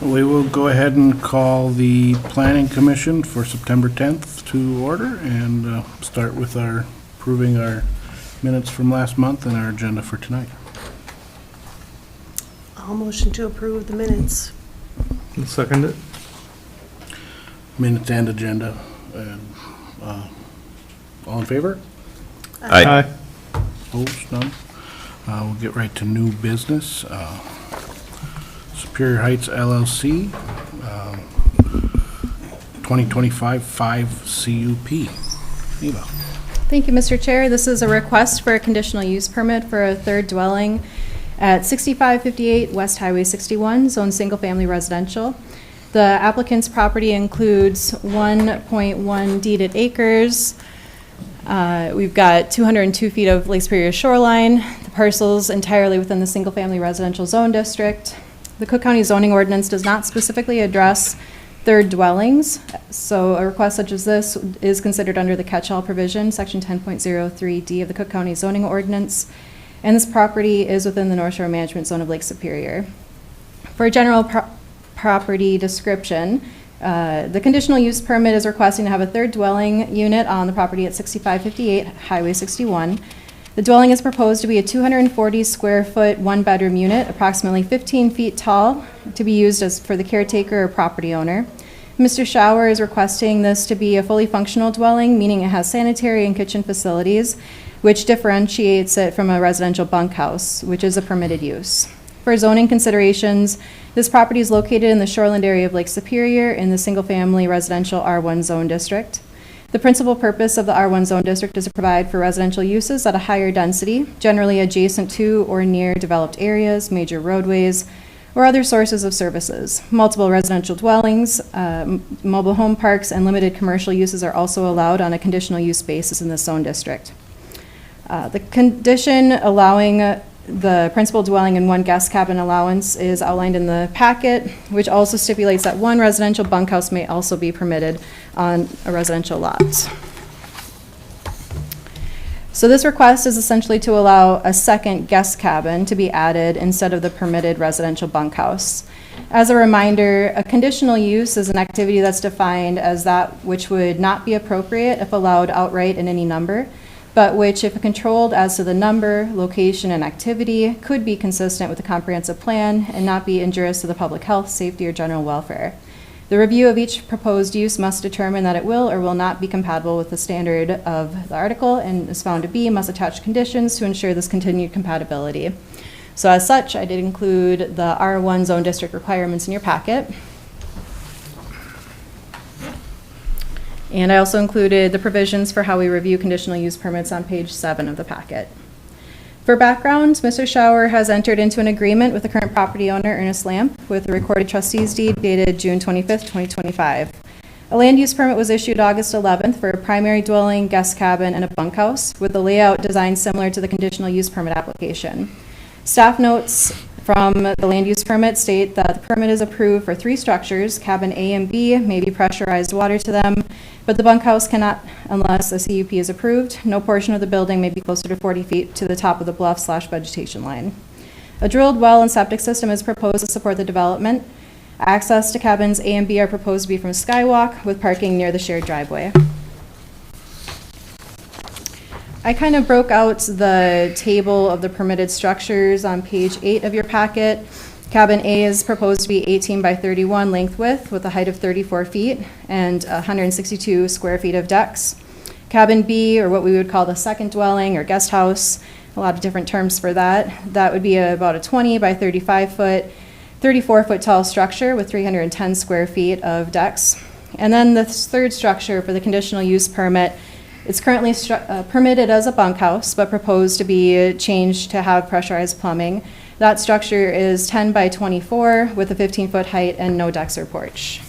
We will go ahead and call the Planning Commission for September 10th to order and start with approving our minutes from last month and our agenda for tonight. I'll motion to approve the minutes. I'll second it. Minutes and agenda. And, all in favor? Aye. Opposed? None? We'll get right to new business. Superior Heights LLC, 2025-5 CUP. Eva. Thank you, Mr. Chair. This is a request for a conditional use permit for a third dwelling at 6558 West Highway 61, zone single-family residential. The applicant's property includes 1.1 deeded acres. We've got 202 feet of Lake Superior shoreline. The parcel's entirely within the single-family residential zone district. The Cook County zoning ordinance does not specifically address third dwellings, so a request such as this is considered under the catch-all provision, section 10.03D of the Cook County zoning ordinance, and this property is within the North Shore Management Zone of Lake Superior. For a general property description, the conditional use permit is requesting to have a third dwelling unit on the property at 6558 Highway 61. The dwelling is proposed to be a 240 square foot, one bedroom unit, approximately 15 feet tall, to be used as for the caretaker or property owner. Mr. Schauer is requesting this to be a fully functional dwelling, meaning it has sanitary and kitchen facilities, which differentiates it from a residential bunkhouse, which is a permitted use. For zoning considerations, this property is located in the shoreland area of Lake Superior in the single-family residential R1 zone district. The principal purpose of the R1 zone district is to provide for residential uses at a higher density, generally adjacent to or near developed areas, major roadways, or other sources of services. Multiple residential dwellings, mobile home parks, and limited commercial uses are also allowed on a conditional use basis in this zone district. The condition allowing the principal dwelling and one guest cabin allowance is outlined in the packet, which also stipulates that one residential bunkhouse may also be permitted on a residential lot. So this request is essentially to allow a second guest cabin to be added instead of the permitted residential bunkhouse. As a reminder, a conditional use is an activity that's defined as that which would not be appropriate if allowed outright in any number, but which, if controlled as to the number, location, and activity, could be consistent with the comprehensive plan and not be injurious to the public health, safety, or general welfare. The review of each proposed use must determine that it will or will not be compatible with the standard of the article, and is found to be, must attach conditions to ensure this continued compatibility. So as such, I did include the R1 zone district requirements in your packet. And I also included the provisions for how we review conditional use permits on page 7 of the packet. For background, Mr. Schauer has entered into an agreement with the current property owner, Ernest Lamp, with the recorded trustees deed dated June 25th, 2025. A land use permit was issued August 11th for a primary dwelling, guest cabin, and a bunkhouse, with a layout designed similar to the conditional use permit application. Staff notes from the land use permit state that the permit is approved for 3 structures. Cabin A and B may be pressurized water to them, but the bunkhouse cannot unless a CUP is approved. No portion of the building may be closer to 40 feet to the top of the bluff/vegetation line. A drilled well and septic system is proposed to support the development. Access to cabins A and B are proposed to be from a skywalk with parking near the shared driveway. I kind of broke out the table of the permitted structures on page 8 of your packet. Cabin A is proposed to be 18 by 31 length width with a height of 34 feet and 162 square feet of decks. Cabin B, or what we would call the second dwelling or guest house, a lot of different terms for that. That would be about a 20 by 35 foot, 34 foot tall structure with 310 square feet of decks. And then the third structure for the conditional use permit, it's currently permitted as a bunkhouse, but proposed to be changed to have pressurized plumbing. That structure is 10 by 24 with a 15-foot height and no decks or porch.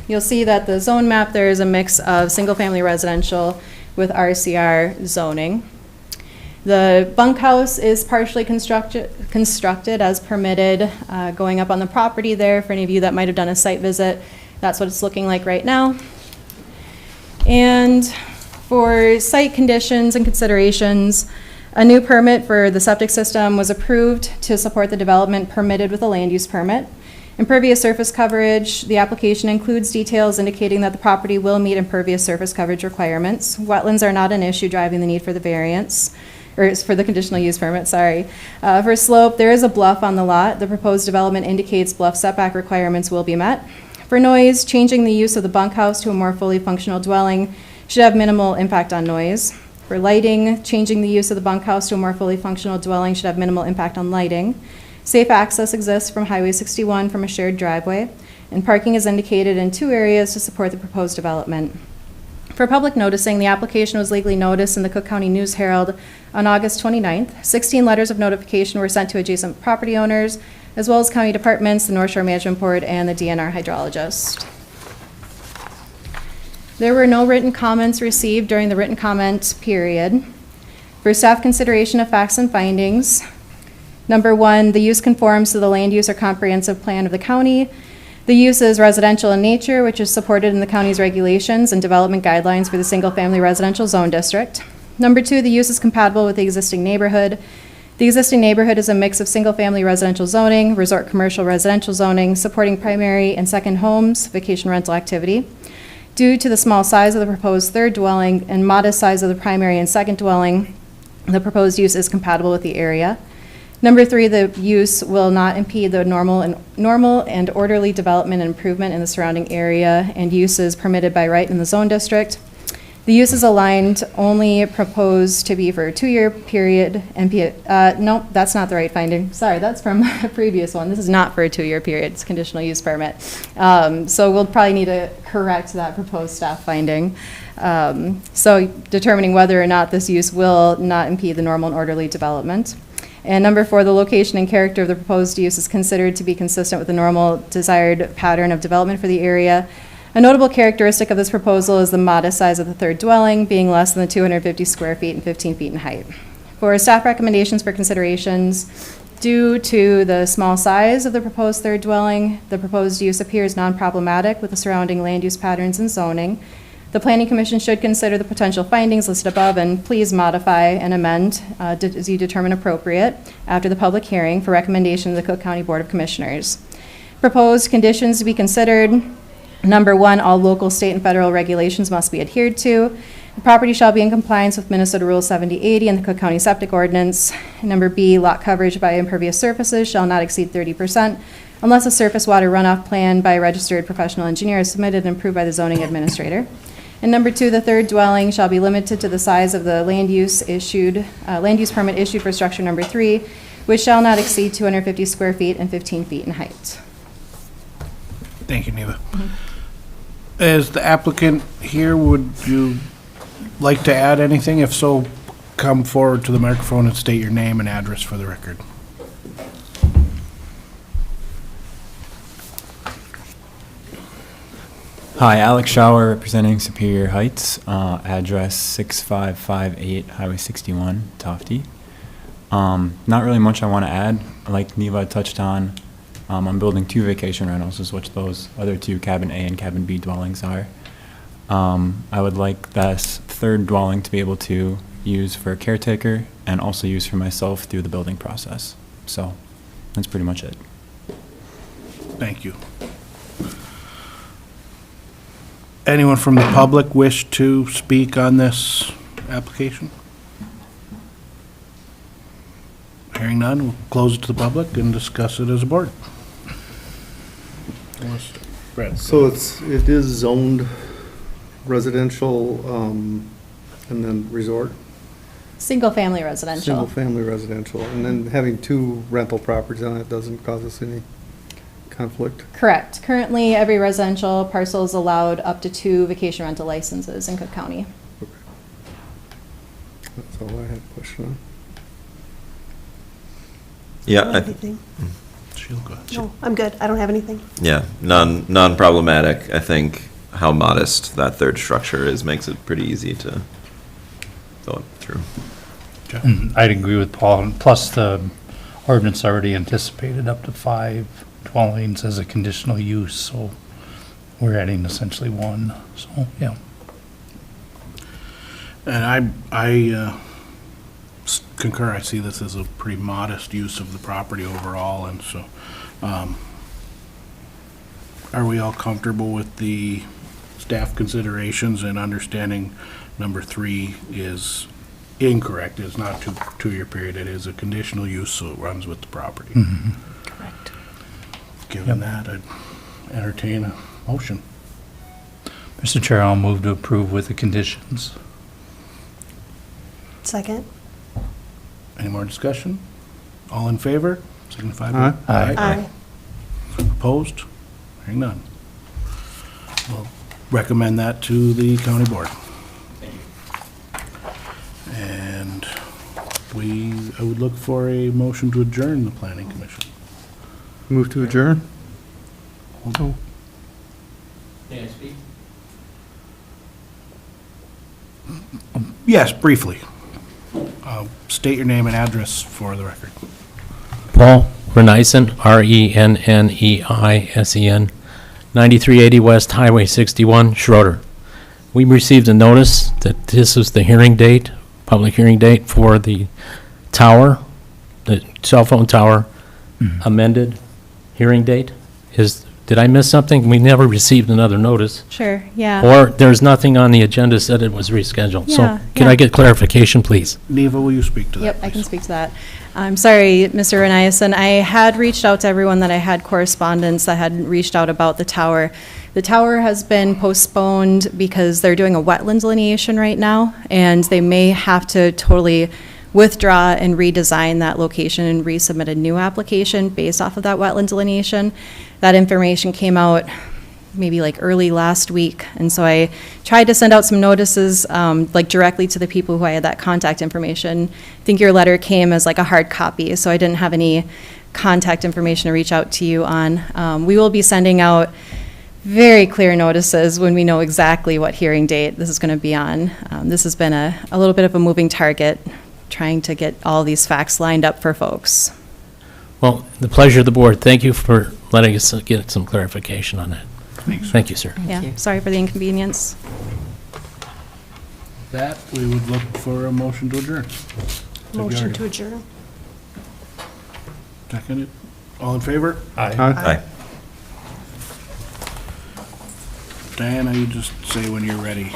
You'll see that the zone map there is a mix of single-family residential with RCR zoning. The bunkhouse is partially constructed as permitted, going up on the property there. For any of you that might have done a site visit, that's what it's looking like right now. And for site conditions and considerations, A new permit for the septic system was approved to support the development permitted with a land use permit. Impervious surface coverage, the application includes details indicating that the property will meet impervious surface coverage requirements. Wetlands are not an issue driving the need for the variance, or it's for the conditional use permit, sorry. For slope, there is a bluff on the lot. The proposed development indicates bluff setback requirements will be met. For noise, changing the use of the bunkhouse to a more fully functional dwelling should have minimal impact on noise. For lighting, changing the use of the bunkhouse to a more fully functional dwelling should have minimal impact on lighting. Safe access exists from Highway 61 from a shared driveway, and parking is indicated in 2 areas to support the proposed development. For public noticing, the application was legally noticed in the Cook County News Herald on August 29th. 16 letters of notification were sent to adjacent property owners, as well as county departments, the North Shore Management Board, and the DNR hydrologist. There were no written comments received during the written comment period. For staff consideration of facts and findings, number 1, the use conforms to the land use or comprehensive plan of the county. The use is residential in nature, which is supported in the county's regulations and development guidelines for the single-family residential zone district. Number 2, the use is compatible with the existing neighborhood. The existing neighborhood is a mix of single-family residential zoning, resort commercial residential zoning, supporting primary and second homes, vacation rental activity. Due to the small size of the proposed third dwelling and modest size of the primary and second dwelling, the proposed use is compatible with the area. Number 3, the use will not impede the normal and orderly development and improvement in the surrounding area, and use is permitted by right in the zone district. The use is aligned, only proposed to be for a 2-year period. Nope, that's not the right finding. Sorry, that's from a previous one. This is not for a 2-year period. It's a conditional use permit. So we'll probably need to correct that proposed staff finding. So determining whether or not this use will not impede the normal and orderly development. And number 4, the location and character of the proposed use is considered to be consistent with the normal desired pattern of development for the area. A notable characteristic of this proposal is the modest size of the third dwelling, being less than the 250 square feet and 15 feet in height. For staff recommendations for considerations, due to the small size of the proposed third dwelling, the proposed use appears non-problematic with the surrounding land use patterns and zoning. The Planning Commission should consider the potential findings listed above and please modify and amend as you determine appropriate after the public hearing for recommendation to the Cook County Board of Commissioners. Proposed conditions to be considered. Number 1, all local, state, and federal regulations must be adhered to. The property shall be in compliance with Minnesota Rule 7080 and the Cook County Septic Ordinance. Number B, lot coverage by impervious surfaces shall not exceed 30% unless a surface water runoff plan by a registered professional engineer is submitted and approved by the zoning administrator. And number 2, the third dwelling shall be limited to the size of the land use permit issued for structure number 3, which shall not exceed 250 square feet and 15 feet in height. Thank you, Neva. As the applicant here, would you like to add anything? If so, come forward to the microphone and state your name and address for the record. Hi, Alex Schauer, representing Superior Heights, address 6558 Highway 61, Tofty. Not really much I want to add. Like Neva touched on, I'm building 2 vacation rentals, is what those other 2 Cabin A and Cabin B dwellings are. I would like this third dwelling to be able to use for a caretaker and also use for myself through the building process. So that's pretty much it. Thank you. Anyone from the public wish to speak on this application? Hearing none, we'll close it to the public and discuss it as a board. Brad. So it is zoned residential, and then resort, Single-family residential. single-family residential, and then having 2 rental properties on it doesn't cause us any conflict. Correct. Currently, every residential parcel is allowed up to 2 vacation rental licenses in Cook County. Okay. That's all I had a question on. I don't Yeah, have anything. Sheila, go ahead. No, I'm good. I don't have anything. yeah, non-problematic. I think how modest that third structure is makes it pretty easy to go through. I'd agree with Paul, and plus the ordinance already anticipated up to 5 dwellings as a conditional use, so we're adding essentially 1, so, yeah. And I concur. I see this as a pretty modest use of the property overall, and so, are we all comfortable with the staff considerations and understanding number 3 is incorrect? It's not two-year period, it is a conditional use, so it runs with the property. Correct. Given that, I'd entertain a motion. Mr. Chair, I'll move to approve with the conditions. Second? Any more discussion? All in favor? Signify Aye. by. Aye. Opposed? Hearing none. We'll recommend that to the county board. And I would look for a motion to adjourn the planning commission. Move to adjourn? Oh, May I speak? yes, briefly. State your name and address for the record. Paul Reneisen, Reneisen, 9380 West Highway 61, Schroeder. We received a notice that this is the hearing date, public hearing date for the tower, the cell phone tower amended hearing date. Did I miss something? We never received another notice. Sure, yeah. Or there's nothing on the agenda said it was rescheduled. So Yeah, can yeah. I get clarification, please? Neva, will you speak to that? Yep, I can please? speak to that. I'm sorry, Mr. Renaeson, I had reached out to everyone that I had correspondence that had reached out about the tower. The tower has been postponed because they're doing a wetland delineation right now, and they may have to totally withdraw and redesign that location and resubmit a new application based off of that wetland delineation. That information came out maybe like early last week, and so I tried to send out some notices like directly to the people who I had that contact information. I think your letter came as like a hard copy, so I didn't have any contact information to reach out to you on. We will be sending out very clear notices when we know exactly what hearing date this is going to be on. This has been a little bit of a moving target, trying to get all these facts lined up for folks. Well, the pleasure of the board. Thank you for letting us get some clarification on that. Thanks. Thank you, sir. Yeah, sorry for the inconvenience. That, we would look for a motion to adjourn. Motion to adjourn? Second it. All in favor? Aye. Diana, you just say when you're ready.